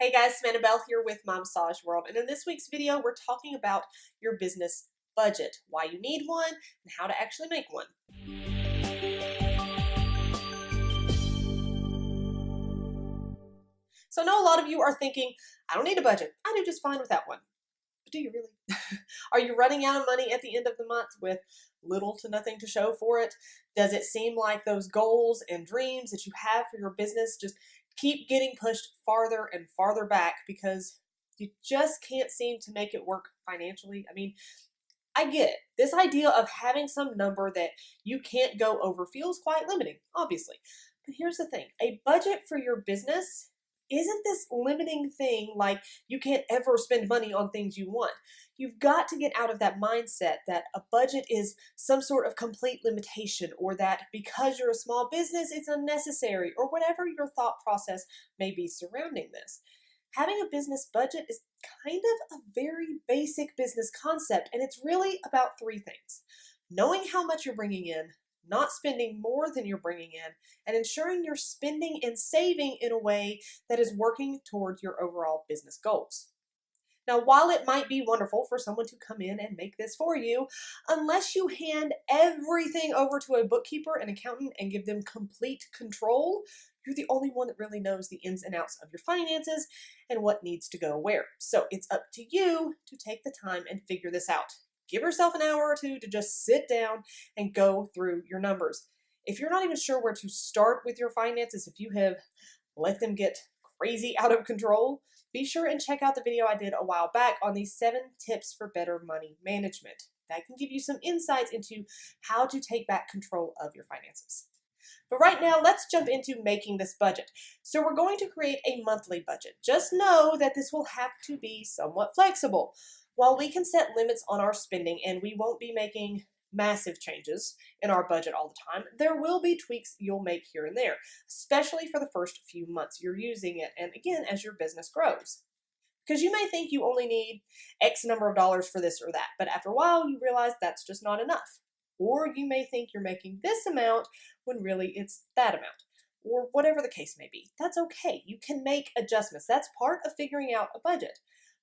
Hey guys, Samantha Bell here with My Massage World, and in this week's video we're talking about your business budget, why you need one, and how to actually make one. So I know a lot of you are thinking, I don't need a budget, I do just fine without one. But do you really? Are you running out of money at the end of the month with little to nothing to show for it? Does it seem like those goals and dreams that you have for your business just keep getting pushed farther and farther back because you just can't seem to make it work financially? I mean, I get it. This idea of having some number that you can't go over feels quite limiting, obviously. But here's the thing, a budget for your business isn't this limiting thing like you can't ever spend money on things you want. You've got to get out of that mindset that a budget is some sort of complete limitation, or that because you're a small business, it's unnecessary, or whatever your thought process may be surrounding this. Having a business budget is kind of a very basic business concept, and it's really about three things: knowing how much you're bringing in, not spending more than you're bringing in, and ensuring you're spending and saving in a way that is working towards your overall business goals. Now, while it might be wonderful for someone to come in and make this for you, unless you hand everything over to a bookkeeper, an accountant, and give them complete control, you're the only one that really knows the ins and outs of your finances and what needs to go where. So it's up to you to take the time and figure this out. Give yourself an hour or two to just sit down and go through your numbers. If you're not even sure where to start with your finances, if you have let them get crazy out of control, be sure and check out the video I did a while back on these 7 tips for better money management. That can give you some insights into how to take back control of your finances. But right now, let's jump into making this budget. So we're going to create a monthly budget. Just know that this will have to be somewhat flexible. While we can set limits on our spending and we won't be making massive changes in our budget all the time, there will be tweaks you'll make here and there, especially for the first few months you're using it, and again, as your business grows. Because you may think you only need X number of dollars for this or that, but after a while you realize that's just not enough. Or you may think you're making this amount when really it's that amount, or whatever the case may be. That's okay. You can make adjustments. That's part of figuring out a budget.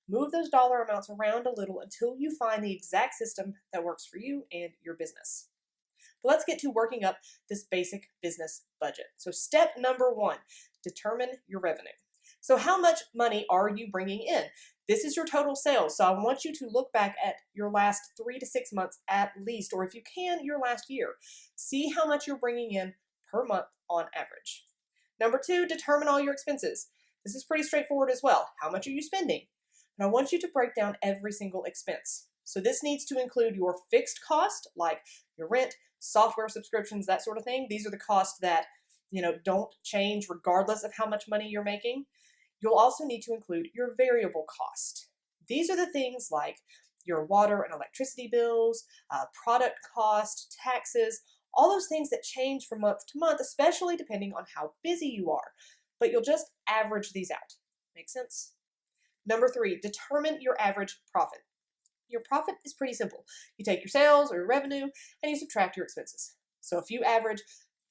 Move those dollar amounts around a little until you find the exact system that works for you and your business. But let's get to working up this basic business budget. So step number 1, determine your revenue. So how much money are you bringing in? This is your total sales. So I want you to look back at your last 3 to 6 months at least, or if you can, your last year. See how much you're bringing in per month on average. Number 2, determine all your expenses. This is pretty straightforward as well. How much are you spending? And I want you to break down every single expense. So this needs to include your fixed cost, like your rent, software subscriptions, that sort of thing. These are the costs that, don't change regardless of how much money you're making. You'll also need to include your variable cost. These are the things like your water and electricity bills, product cost, taxes, all those things that change from month to month, especially depending on how busy you are. But you'll just average these out. Make sense? Number 3, determine your average profit. Your profit is pretty simple. You take your sales or your revenue and you subtract your expenses. So if you average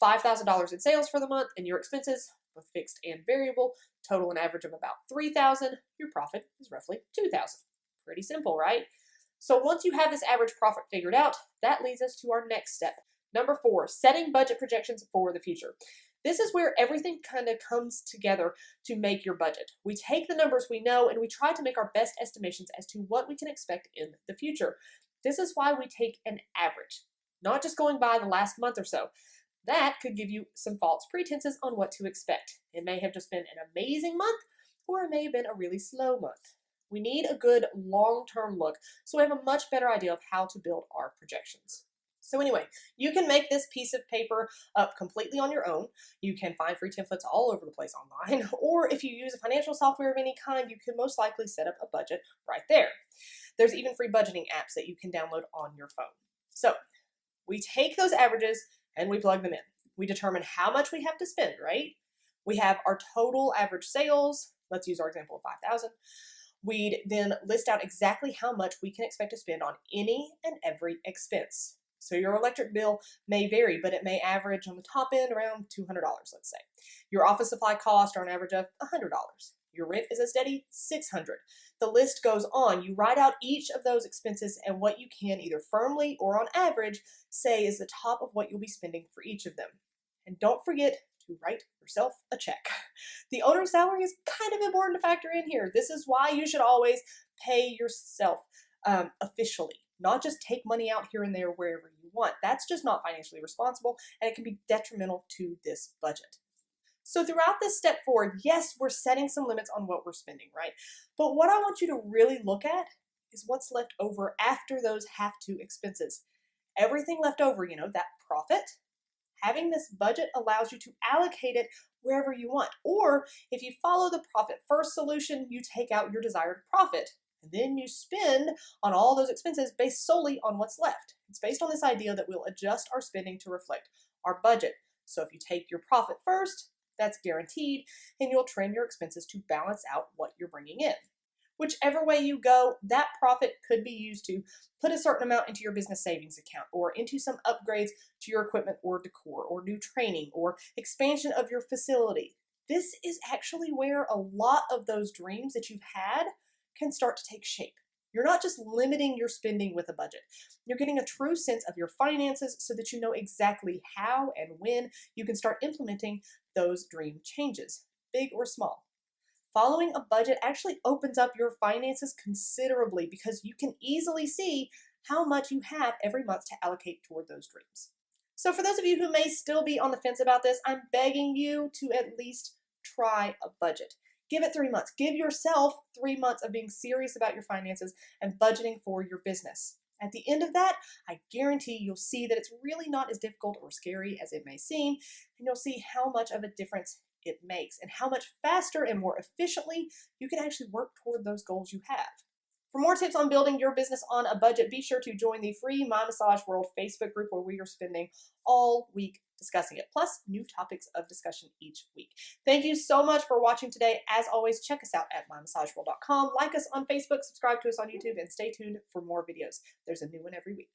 $5,000 in sales for the month and your expenses, both fixed and variable, total an average of about $3,000, your profit is roughly $2,000. Pretty simple, right? So once you have this average profit figured out, that leads us to our next step. Number 4, setting budget projections for the future. This is where everything kind of comes together to make your budget. We take the numbers we know and we try to make our best estimations as to what we can expect in the future. This is why we take an average, not just going by the last month or so. That could give you some false pretenses on what to expect. It may have just been an amazing month, or it may have been a really slow month. We need a good long-term look so we have a much better idea of how to build our projections. So anyway, you can make this piece of paper up completely on your own. You can find free templates all over the place online, or if you use a financial software of any kind, you can most likely set up a budget right there. There's even free budgeting apps that you can download on your phone. So we take those averages and we plug them in. We determine how much we have to spend, right? We have our total average sales. Let's use our example of 5,000. We'd then list out exactly how much we can expect to spend on any and every expense. So your electric bill may vary, but it may average on the top end around $200, let's say. Your office supply costs are an average of $100. Your rent is a steady $600. The list goes on. You write out each of those expenses and what you can either firmly or on average say is the top of what you'll be spending for each of them. And don't forget to write yourself a check. The owner's salary is kind of important to factor in here. This is why you should always pay yourself officially, not just take money out here and there wherever you want. That's just not financially responsible, and it can be detrimental to this budget. So throughout this step forward, yes, we're setting some limits on what we're spending, right? But what I want you to really look at is what's left over after those have-to expenses. Everything left over, that profit. Having this budget allows you to allocate it wherever you want. Or if you follow the profit first solution, you take out your desired profit. And then you spend on all those expenses based solely on what's left. It's based on this idea that we'll adjust our spending to reflect our budget. So if you take your profit first, that's guaranteed, and you'll trim your expenses to balance out what you're bringing in. Whichever way you go, that profit could be used to put a certain amount into your business savings account or into some upgrades to your equipment or decor or new training or expansion of your facility. This is actually where a lot of those dreams that you've had can start to take shape. You're not just limiting your spending with a budget. You're getting a true sense of your finances so that you know exactly how and when you can start implementing those dream changes, big or small. Following a budget actually opens up your finances considerably because you can easily see how much you have every month to allocate toward those dreams. So for those of you who may still be on the fence about this, I'm begging you to at least try a budget. Give it 3 months. Give yourself 3 months of being serious about your finances and budgeting for your business. At the end of that, I guarantee you'll see that it's really not as difficult or scary as it may seem, and you'll see how much of a difference it makes and how much faster and more efficiently you can actually work toward those goals you have. For more tips on building your business on a budget, be sure to join the free My Massage World Facebook group where we are spending all week discussing it, plus new topics of discussion each week. Thank you so much for watching today. As always, check us out at mymassageworld.com, like us on Facebook, subscribe to us on YouTube, and stay tuned for more videos. There's a new one every week.